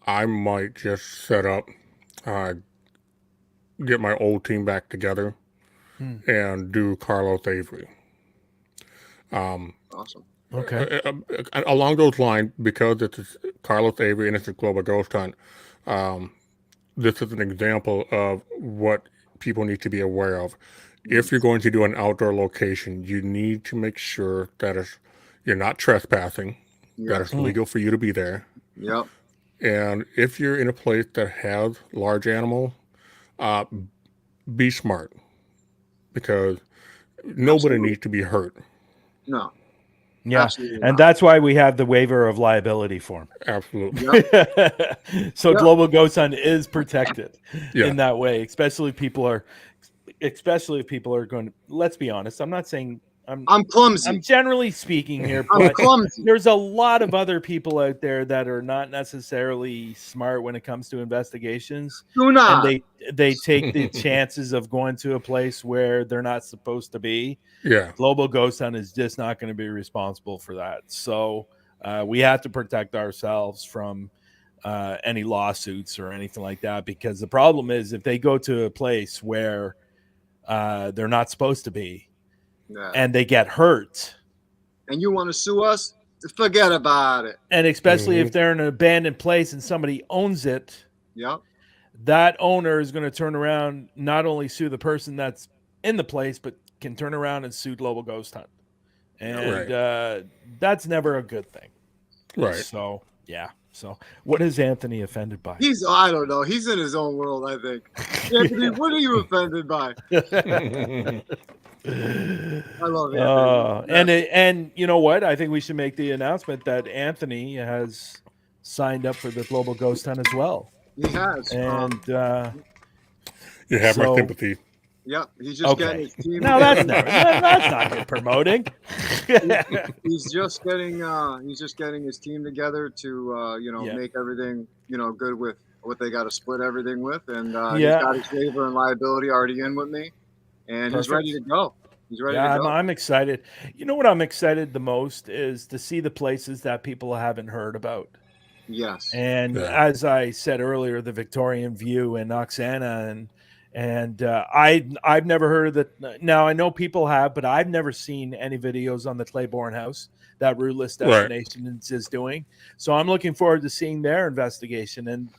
I might just set up, uh, get my old team back together, Hmm. and do Carlos Avery. Awesome. Okay. Along those lines, because it's Carlos Avery and it's a Global Ghost Hunt, this is an example of what people need to be aware of. If you're going to do an outdoor location, you need to make sure that you're not trespassing, that it's Yes. legal for you to be there. Yep. And if you're in a place that has large animal, uh, be smart because nobody Absolutely. needs to be hurt. No. Yeah, Absolutely and not. that's why we have the waiver of liability form. Absolutely. Yep. So Yep. Global Ghost Hunt is protected Yeah. in that way, especially if people are going to, let's be honest, I'm not saying I'm I'm clumsy. generally speaking here, I'm but clumsy. there's a lot of other people out there that are not necessarily smart when it comes to investigations, Do and not. they take the chances of going to a place where they're not supposed to be. Yeah. Global Ghost Hunt is just not going to be responsible for that. So we have to protect ourselves from any lawsuits or anything like that, because the problem is if they go to a place where they're not supposed to be Yeah. and they get hurt, And you want to sue us? Forget about it. and especially if Mhm. they're in an abandoned place and somebody owns it, Yep. that owner is going to turn around, not only sue the person that's in the place, but can turn around and sue Global Ghost Hunt. And Right. that's never a good thing. Right. So, yeah. So, what is Anthony offended by? I don't know. He's in his own world, I think. Anthony, what are you offended by? I love Anthony. And you know what? I think we should make the announcement that Anthony has signed up for the Global Ghost Hunt as well. He has. And you have my sympathy. Yep, he's just getting his team. No, that's not good promoting. He's just getting his team together to make everything good with what they got to split everything with, and he's got his waiver and liability already in with me, and he's ready to go. He's ready to go. I'm excited. You know what I'm excited the most is to see the places that people haven't heard about. Yes. And as I said earlier, the Victorian View and Oksana and I've never heard of that. Now I know people have, but I've never seen any videos on the Claiborne House that Rootless Destinations is doing. So I'm looking forward to seeing their investigation. And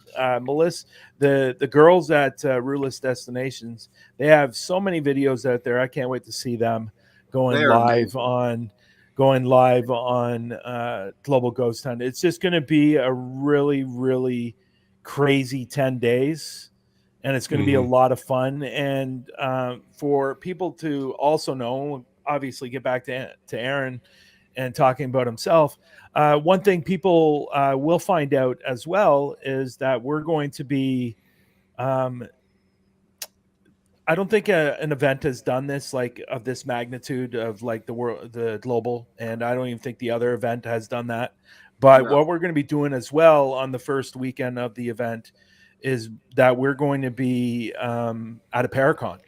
Melissa, the girls at Rootless Destinations, they have so many videos out there. I can't wait to see them going live on Global Ghost Hunt. It's just going to be a really, really crazy 10 days. And it's going to be a lot of fun. And for people to also know, obviously get back to Aaron and talking about himself. One thing people will find out as well is that we're going to be, I don't think an event has done this like of this magnitude of like the global. And I don't even think the other event has done that. But what we're going to be doing as well on the first weekend of the event is that we're going to be at a Paracon,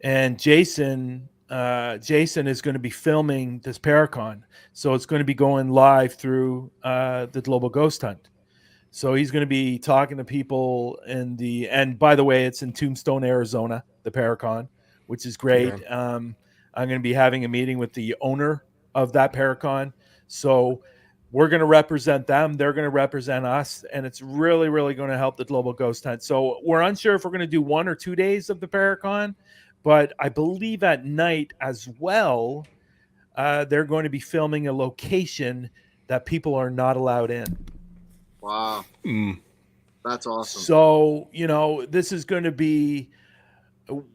and Jason is going to be filming this Paracon, so it's going to be going live through the Global Ghost Hunt. So he's going to be talking to people and by the way, it's in Tombstone, Arizona, the Paracon, which is great. Yeah. I'm going to be having a meeting with the owner of that Paracon, so we're going to represent them. They're going to represent us. And it's really, really going to help the Global Ghost Hunt. So we're unsure if we're going to do 1 or 2 days of the Paracon, but I believe at night as well, they're going to be filming a location that people are not allowed in. Wow. That's awesome. So, this is going to be,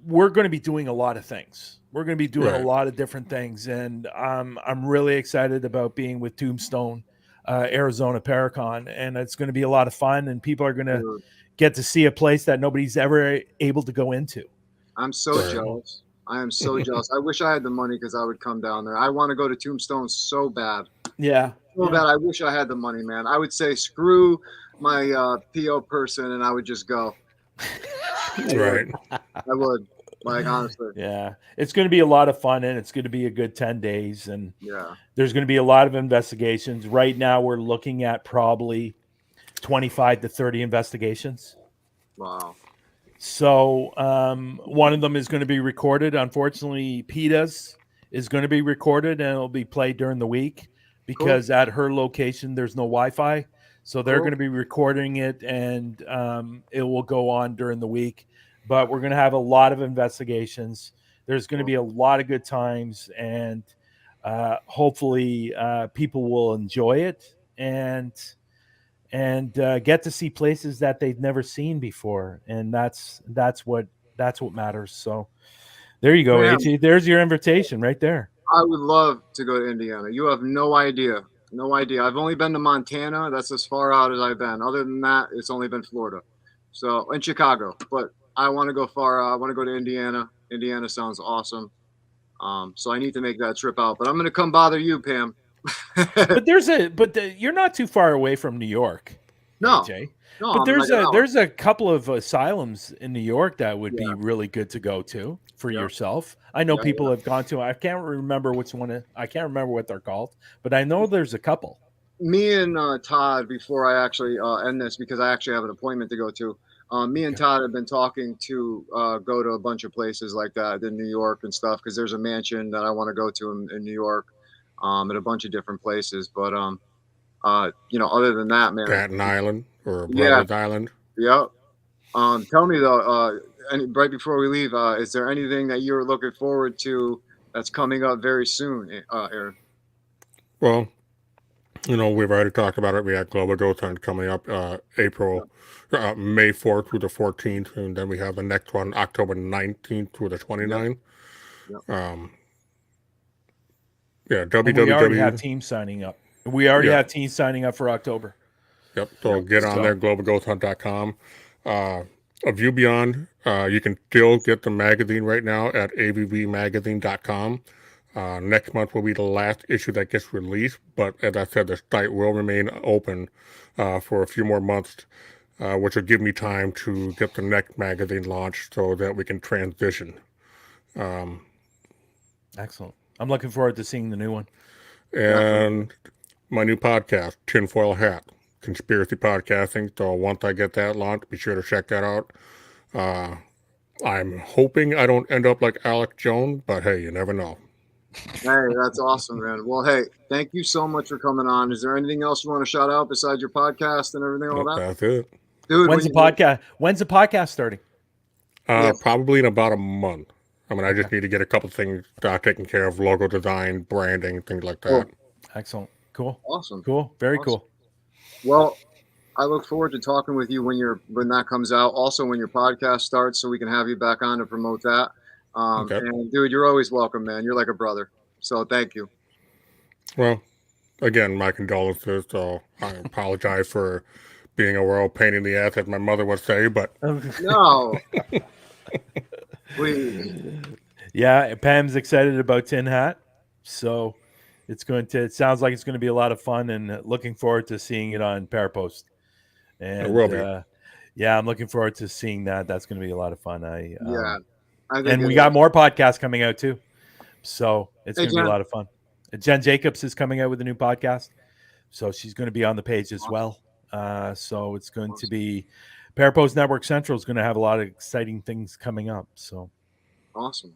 we're going to be doing a lot of things. We're going to be doing a lot of different things, and I'm really excited about being with Tombstone, Arizona Paracon, and it's going to be a lot of fun, and people are going to get to see a place that nobody's ever able to go into. I'm so jealous. I am so jealous. I wish I had the money because I would come down there. I want to go to Tombstone so bad. Yeah. So bad. I wish I had the money, man. I would say screw my PO person, and I would just go. Right. I would. Like, honestly. Yeah. It's going to be a lot of fun, and it's going to be a good 10 days. And there's going to be a lot of investigations. Right now, we're looking at probably 25 to 30 investigations. Wow. So one of them is going to be recorded. Unfortunately, PETA's is going to be recorded, and it'll be played during the week because at her location, there's no Wi-Fi. So they're going to be recording it, and it will go on during the week. But we're going to have a lot of investigations. There's going to be a lot of good times, and hopefully people will enjoy it and get to see places that they've never seen before. And that's what matters. So there you go, AT. There's your invitation right there. I would love to go to Indiana. You have no idea. No idea. I've only been to Montana. That's as far out as I've been. Other than that, it's only been Florida. So, and Chicago. But I want to go far. I want to go to Indiana. Indiana sounds awesome. So I need to make that trip out. But I'm going to come bother you, Pam. But you're not too far away from New York. No. AJ. No, but there's a couple of asylums in New York that would be really good to go to for yourself. I know people have gone to. I can't remember which one. I can't remember what they're called, but I know there's a couple. Me and Todd, before I actually end this, because I actually have an appointment to go to. Me and Todd have been talking to go to a bunch of places like that in New York and stuff, because there's a mansion that I want to go to in New York, at a bunch of different places. But other than that, man, Staten Island or Rhode Island. Yeah. Tell me though, right before we leave, is there anything that you're looking forward to that's coming up very soon, Aaron? Well, You know, we've already talked about it. We had Global Ghost Hunt coming up May 4th through the 14th, and then we have the next one October 19th through the 29th. Yep. Yeah, And we already have teams signing up. We already have teams signing up for October. Yep. So get on there, globalghosthunt.com. A View Beyond, you can still get the magazine right now at avvmagazine.com. Next month will be the last issue that gets released, but as I said, the site will remain open for a few more months, which will give me time to get the next magazine launched so that we can transition. Excellent. I'm looking forward to seeing the new one. And my new podcast, Tinfoil Hat, Conspiracy Podcasting. So once I get that launched, be sure to check that out. I'm hoping I don't end up like Alex Jones, but hey, you never know. Hey, that's awesome, man. Well, hey, thank you so much for coming on. Is there anything else you want to shout out besides your podcast and everything, all that? That's it. Dude, When's the podcast starting? Probably in about a month. I mean, I just need to get a couple things taken care of, logo design, branding, things like that. Cool. Excellent. Cool. Awesome. Cool. Very cool. Well, I look forward to talking with you when that comes out. Also, when your podcast starts, so we can have you back on to promote that. Okay. And dude, you're always welcome, man. You're like a brother. So thank you. Well, again, my condolences. So I apologize for being a royal pain in the ass, as my mother would say. But no, please. Yeah, Pam's excited about Tin Hat, so it sounds like it's going to be a lot of fun, and looking forward to seeing it on Parapost. And it will be. Yeah, I'm looking forward to seeing that. That's going to be a lot of fun. I think and we got more podcasts coming out too, so it's going to be a lot of fun. Jen Jacobs is coming out with a new podcast, so she's going to be on the page as well. So it's going to be Parapost Network Central is going to have a lot of exciting things coming up. So awesome.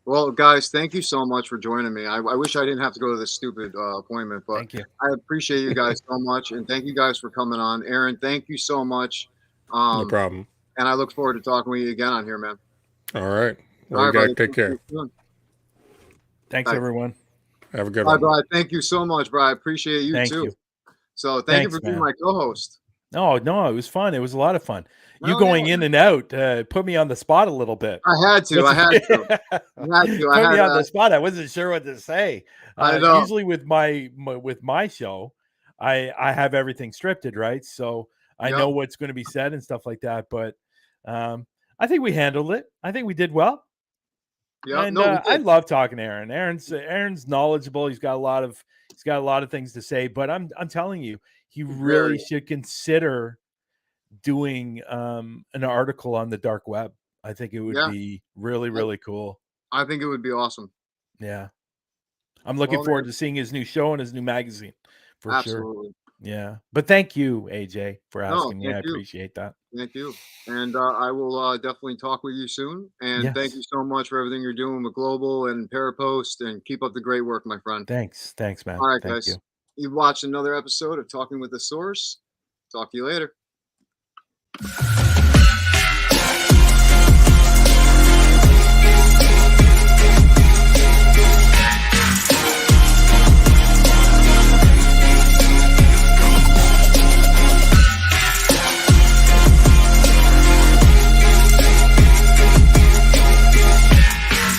Well, guys, thank you so much for joining me. I wish I didn't have to go to this stupid appointment, but thank you. I appreciate you guys so much, and thank you guys for coming on. Aaron, thank you so much. No problem. And I look forward to talking with you again on here, man. All right. Well, All you right, guys take care. Thanks, everyone. Have a good one. one. Bye, thank you so much, bro. I appreciate you too. You. So thank you for being my co-host. No, it was fun. It was a lot of fun. You going in and out put me on the spot a little bit. I had to. Put me on the spot. I wasn't sure what to say. I know. Usually with my show, I have everything scripted, right? So I know what's going to be said and stuff like that. But I think we handled it. I think we did well. Yeah, and I love talking to Aaron. Aaron's knowledgeable. He's got a lot of things to say. But I'm telling you, he really should consider doing an article on the dark web. I think it would be really, really cool. I think it would be awesome. Yeah. I'm looking forward to seeing his new show and his new magazine for sure. Yeah. But thank you, AJ, for asking me. I appreciate that. Thank you. And I will definitely talk with you soon. And thank you so much for everything you're doing with Global and Parapost, and keep up the great work, my friend. Thanks, man. All right, guys. You've watched another episode of Talking with the Source. Talk to you later.